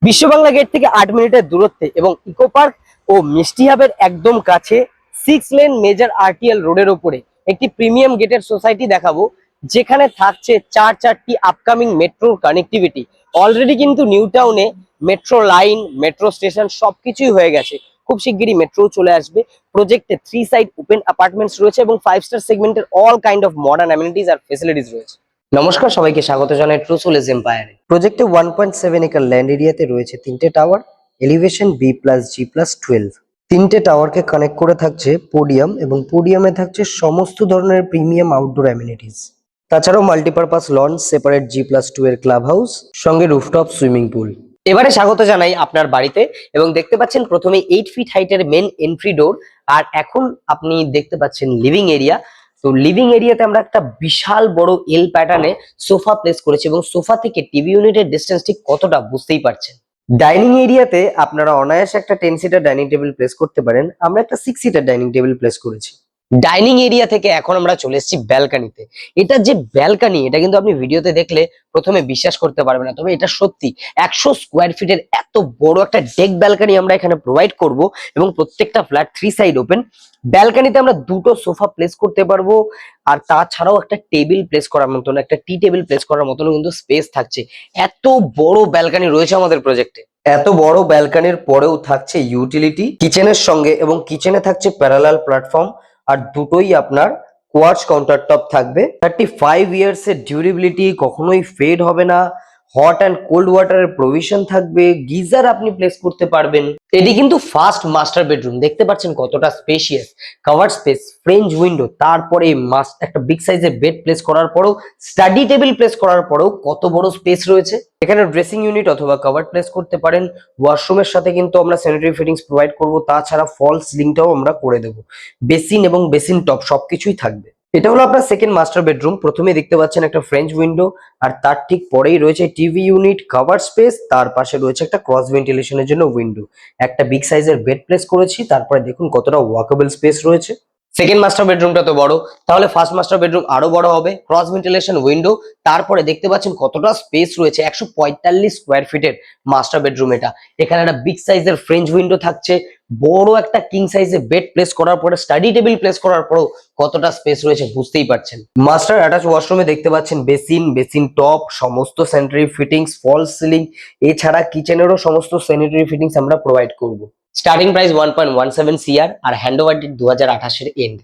বিশ্ব বাংলা গেট থেকে 8 মিনিটের দূরত্বে এবং ইকো পার্ক ও মিষ্টি হাবের একদম কাছে 6 লেন মেজর আরটিএল রোডের ওপরে একটি প্রিমিয়াম গেটের সোসাইটি দেখাবো, যেখানে থাকছে চারটি আপকামিং মেট্রোর কানেক্টিভিটি। অলরেডি কিন্তু নিউ টাউনে মেট্রো লাইন, মেট্রো স্টেশন সবকিছুই হয়ে গেছে। খুব শিগগিরই মেট্রো চলে আসবে। প্রজেক্টে 3 সাইড ওপেন অ্যাপার্টমেন্টস রয়েছে এবং 5 স্টার সেগমেন্টের all kind of modern amenities আর ফেসিলিটিস রয়েছে। নমস্কার, সবাইকে স্বাগত জানাই ট্রুসোলেজ এম্পায়ারে। প্রজেক্টে 1.7 একর ল্যান্ড এরিয়াতে রয়েছে 3টে টাওয়ার, এলিভেশন B+G+12। 3টে টাওয়ারকে কানেক্ট করে থাকছে পোডিয়াম এবং পোডিয়ামে থাকছে সমস্ত ধরনের প্রিমিয়াম আউটডোর অ্যামিনিটিস। তাছাড়াও মাল্টিপারপাস লন, সেপারেট G+2 এর ক্লাব হাউস, সঙ্গে রুফটপ সুইমিং পুল। এবারে স্বাগত জানাই আপনার বাড়িতে এবং দেখতে পাচ্ছেন প্রথমে 8 ফিট হাইটের মেন এন্ট্রি ডোর। আর এখন আপনি দেখতে পাচ্ছেন লিভিং এরিয়া। তো লিভিং এরিয়াতে আমরা একটা বিশাল বড় এল প্যাটার্নে সোফা প্লেস করেছি এবং সোফা থেকে টিভি ইউনিটের ডিস্টেন্স ঠিক কতটা বুঝতেই পারছেন। ডাইনিং এরিয়াতে আপনারা অনায়াসে একটা 10 সিটার ডাইনিং টেবিল প্লেস করতে পারেন। আমরা একটা 6 সিটার ডাইনিং টেবিল প্লেস করেছি। ডাইনিং এরিয়া থেকে এখন আমরা চলে এসেছি ব্যালকানিতে। এটা যে ব্যালকানি, এটা কিন্তু আপনি ভিডিওতে দেখলে প্রথমে বিশ্বাস করতে পারবেন না, তবে এটা সত্যি 100 স্কোয়ার ফিটের এত বড় একটা ডেক ব্যালকানি আমরা এখানে প্রোভাইড করব এবং প্রত্যেকটা ফ্ল্যাট 3 সাইড ওপেন। ব্যালকানিতে আমরা দুটো সোফা প্লেস করতে পারবো, আর তাছাড়াও একটা টেবিল প্লেস করার মতন, একটা টি টেবিল প্লেস করার মতন কিন্তু স্পেস থাকছে। এত বড় ব্যালকানি রয়েছে আমাদের প্রজেক্টে। এত বড় ব্যালকানির পরেও থাকছে ইউটিলিটি কিচেনের সঙ্গে, এবং কিচেনে থাকছে প্যারালাল প্ল্যাটফর্ম, আর দুটোই আপনার কোয়ার্টজ কাউন্টার টপ থাকবে। 35 ইয়ার্স এর ডিউরেবিলিটি, কখনোই ফেড হবে না। হট অ্যান্ড কোল্ড ওয়াটারের প্রভিশন থাকবে, গিজার আপনি প্লেস করতে পারবেন। এটি কিন্তু ফার্স্ট মাস্টার বেডরুম, দেখতে পাচ্ছেন কতটা spacious, cover space, French window, তারপরে একটা বিগ সাইজের বেড প্লেস করার পরেও, স্টাডি টেবিল প্লেস করার পরেও কত বড় স্পেস রয়েছে। এখানে ড্রেসিং ইউনিট অথবা কভার প্লেস করতে পারেন। ওয়াশরুমের সাথে কিন্তু আমরা স্যানিটারি ফিটিংস প্রোভাইড করব, তাছাড়া ফল সিলিংটাও আমরা করে দেবো। বেসিন এবং বেসিন টপ সবকিছুই থাকবে। এটা হলো আপনার সেকেন্ড মাস্টার বেডরুম। প্রথমে দেখতে পাচ্ছেন একটা ফ্রেঞ্চ উইন্ডো, আর তার ঠিক পরেই রয়েছে টিভি ইউনিট, কভার স্পেস, তার পাশে রয়েছে একটা ক্রস ভেন্টিলেশনের জন্য উইন্ডো। একটা বিগ সাইজের বেড প্লেস করেছি, তারপরে দেখুন কতটা ওয়াকেবল স্পেস রয়েছে। সেকেন্ড মাস্টার বেডরুমটা তো বড়, তাহলে ফার্স্ট মাস্টার বেডরুম আরো বড় হবে। ক্রস ভেন্টিলেশন উইন্ডো, তারপরে দেখতে পাচ্ছেন কতটা স্পেস রয়েছে। 145 স্কোয়ার ফিটের মাস্টার বেডরুম এটা। এখানে একটা বিগ সাইজের ফ্রেঞ্চ উইন্ডো থাকছে, বড় একটা কিং সাইজের বেড প্লেস করার পরে, স্টাডি টেবিল প্লেস করার পরেও কতটা স্পেস রয়েছে বুঝতেই পারছেন। মাস্টার অ্যাটাচ ওয়াশরুমে দেখতে পাচ্ছেন বেসিন, বেসিন টপ, সমস্ত স্যানিটারি ফিটিংস, ফল সিলিং, এছাড়া কিচেনেরও সমস্ত স্যানিটারি ফিটিংস আমরা প্রোভাইড করব। স্টার্টিং প্রাইস 1.17 CR আর হ্যান্ড ওভার ডেট 2028-এর এন্ড।